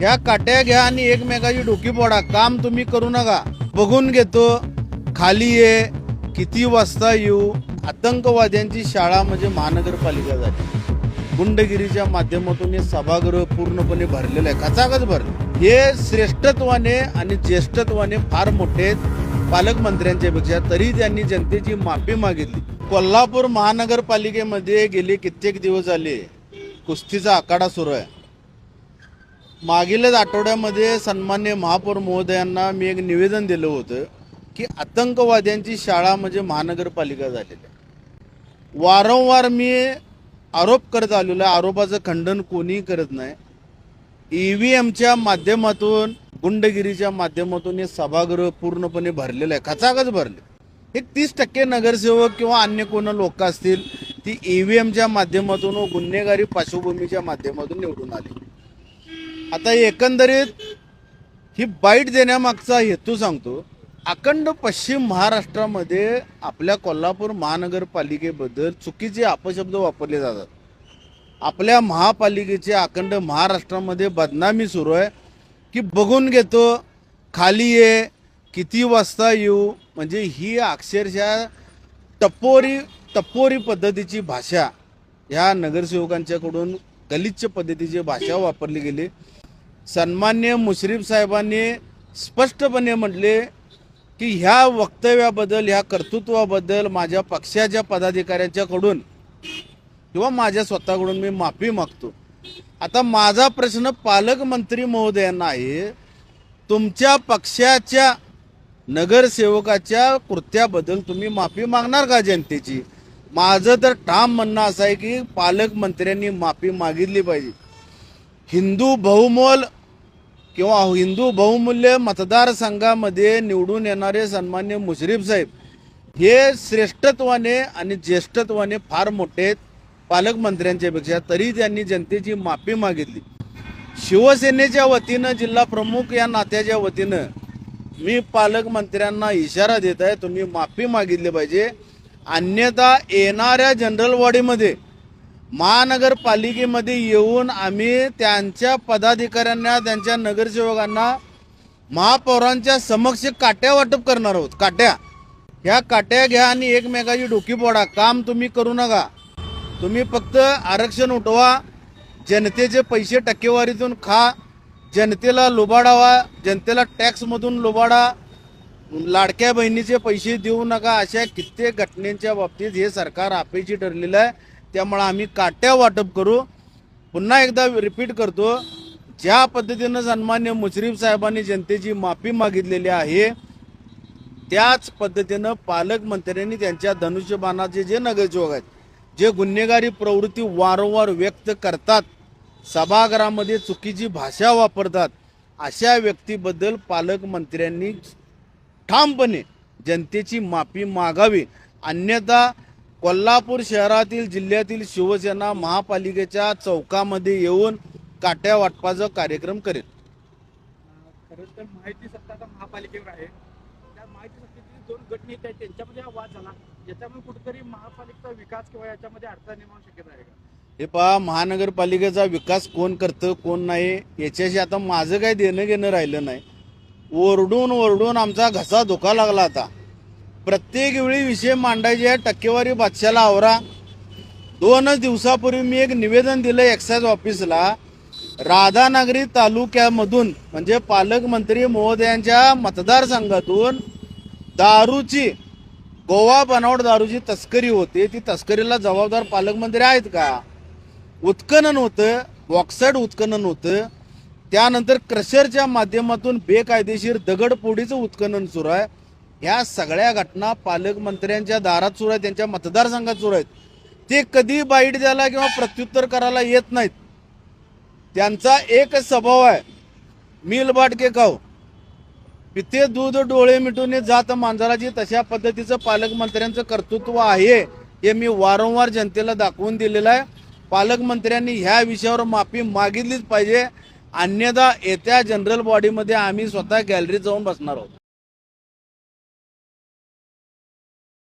ह्या काट्या घ्या आणि एकमेकाची डोकी फोडा, काम तुम्ही करू नका. बघून घेतो, खाली ये, किती वाजता येऊ. आतंकवाद्यांची शाळा म्हणजे महानगरपालिका झाली. गुंडगिरीच्या माध्यमातून हे सभागृह पूर्णपणे भरलेलं आहे, खचाखच भरलं. हे श्रेष्ठत्वाने आणि ज्येष्ठत्वाने फार मोठे पालकमंत्र्यांच्या पेक्षा, तरी त्यांनी जनतेची माफी मागितली. कोल्हापूर महानगरपालिकेमध्ये गेले कित्येक दिवस झाले कुस्तीचा आखाडा सुरू आहे. मागीलच आठवड्यामध्ये सन्मान्य महापौर महोदयांना मी एक निवेदन दिलं होतं की आतंकवाद्यांची शाळा म्हणजे महानगरपालिका झालेली आहे. वारंवार मी आरोप करत आलेलो आहे, आरोपाचं खंडन कोणीही करत नाही. EVMच्या माध्यमातून, गुंडगिरीच्या माध्यमातून हे सभागृह पूर्णपणे भरलेलं आहे, खचाखच भरले. एक 30% नगरसेवक किंवा अन्य कोण लोक असतील ती EVMच्या माध्यमातून व गुन्हेगारी पार्श्वभूमीच्या माध्यमातून निवडून आली. आता एकंदरीत ही बाईट देण्यामागचा हेतू सांगतो. अखंड पश्चिम महाराष्ट्रामध्ये आपल्या कोल्हापूर महानगरपालिकेबद्दल चुकीचे अपशब्द वापरले जातात. आपल्या महापालिकेचे अखंड महाराष्ट्रामध्ये बदनामी सुरू आहे की बघून घेतो, खाली ये, किती वाजता येऊ. म्हणजे ही अक्षरशः टपोरी पद्धतीची भाषा ह्या नगरसेवकांच्याकडून गलिच्छ पद्धतीची भाषा वापरली गेली. सन्मान्य मुश्रीफ साहेबांनी स्पष्टपणे म्हटले की ह्या वक्तव्याबद्दल, ह्या कर्तृत्वाबद्दल माझ्या पक्षाच्या पदाधिकाऱ्यांच्याकडून किंवा माझ्या स्वतःकडून मी माफी मागतो. आता माझा प्रश्न पालकमंत्री महोदयांना आहे, तुमच्या पक्षाच्या नगरसेवकाच्या कृत्याबद्दल तुम्ही माफी मागणार का जनतेची? माझं तर ठाम म्हणणं असं आहे की पालकमंत्र्यांनी माफी मागितली पाहिजे. हिंदू बहुमूल्य मतदारसंघामध्ये निवडून येणारे सन्मान्य मुश्रीफ साहेब हे श्रेष्ठत्वाने आणि ज्येष्ठत्वाने फार मोठे पालकमंत्र्यांच्या पेक्षा, तरी त्यांनी जनतेची माफी मागितली. शिवसेनेच्या वतीनं, जिल्हा प्रमुख या नात्याच्या वतीनं मी पालकमंत्र्यांना इशारा देत आहे, तुम्ही माफी मागितली पाहिजे. अन्यथा येणाऱ्या जनरल बॉडीमध्ये, महानगरपालिकेमध्ये येऊन आम्ही त्यांच्या पदाधिकाऱ्यांना, त्यांच्या नगरसेवकांना महापौरांच्या समक्ष काट्या वाटप करणार आहोत. काट्या, ह्या काट्या घ्या आणि एकमेकाची डोकी फोडा, काम तुम्ही करू नका. तुम्ही फक्त आरक्षण उठवा, जनतेचे पैसे टक्केवारीतून खा, जनतेला लुबाडावा, जनतेला टॅक्समधून लुबाडा, लाडक्या बहिणीचे पैसे देऊ नका. अशा कित्येक घटनेच्या बाबतीत हे सरकार अपेक्षित ठरलेलं आहे. त्यामुळे आम्ही काट्या वाटप करू. पुन्हा एकदा रिपीट करतो, ज्या पद्धतीनं सन्मान्य मुश्रीफ साहेबांनी जनतेची माफी मागितलेली आहे, त्याच पद्धतीनं पालकमंत्र्यांनी त्यांच्या धनुष्यबाणाचे जे नगरसेवक आहेत, जे गुन्हेगारी प्रवृत्ती वारंवार व्यक्त करतात, सभागृहामध्ये चुकीची भाषा वापरतात, अशा व्यक्तीबद्दल पालकमंत्र्यांनी ठामपणे जनतेची माफी मागावी. अन्यथा कोल्हापूर शहरातील, जिल्ह्यातील शिवसेना महापालिकेच्या चौकामध्ये येऊन काट्या वाटपाचा कार्यक्रम करेल. खरं तर माहिती सत्ता आता महापालिकेवर आहे. त्या माहिती सत्तेतील 2 गट नेते आहेत, त्यांच्यामध्ये हा वाद झाला. याच्यामुळे कुठेतरी महापालिकेचा विकास किंवा याच्यामध्ये अडथळा निर्माण शक्यता आहे का? हे पहा, महानगरपालिकेचा विकास कोण करतं कोण नाही याच्याशी आता माझं काही देणं घेणं राहिलं नाही. ओरडून आमचा घसा धोका लागला. आता प्रत्येक वेळी विषय मांडायचे आहे, टक्केवारी बादशाला आवरा. 2 दिवसापूर्वी मी एक निवेदन दिलं एक्साईज ऑफिसला. राधानगरी तालुक्यामधून म्हणजे पालकमंत्री महोदयांच्या मतदारसंघातून दारूची, गोवा बनावट दारूची तस्करी होते. ती तस्करीला जबाबदार पालकमंत्री आहेत का? उत्खनन होतं, बॉक्साईड उत्खनन होतं. त्यानंतर क्रशरच्या माध्यमातून बेकायदेशीर दगडफोडीचं उत्खनन सुरू आहे. ह्या सगळ्या घटना पालकमंत्र्यांच्या दारात सुरू आहेत, त्यांच्या मतदारसंघात सुरू आहेत. ते कधी बाईट द्यायला किंवा प्रत्युत्तर करायला येत नाहीत. त्यांचा एकच स्वभाव आहे, मिलबाट के खाऊ, पिते दूध डोळे मिटून जात मांजराची. तशा पद्धतीचं पालकमंत्र्यांचं कर्तृत्व आहे, हे मी वारंवार जनतेला दाखवून दिलेलं आहे. पालकमंत्र्यांनी ह्या विषयावर माफी मागितलीच पाहिजे. अन्यथा येत्या जनरल बॉडीमध्ये आम्ही स्वतः गॅलरीत जाऊन बसणार आहोत.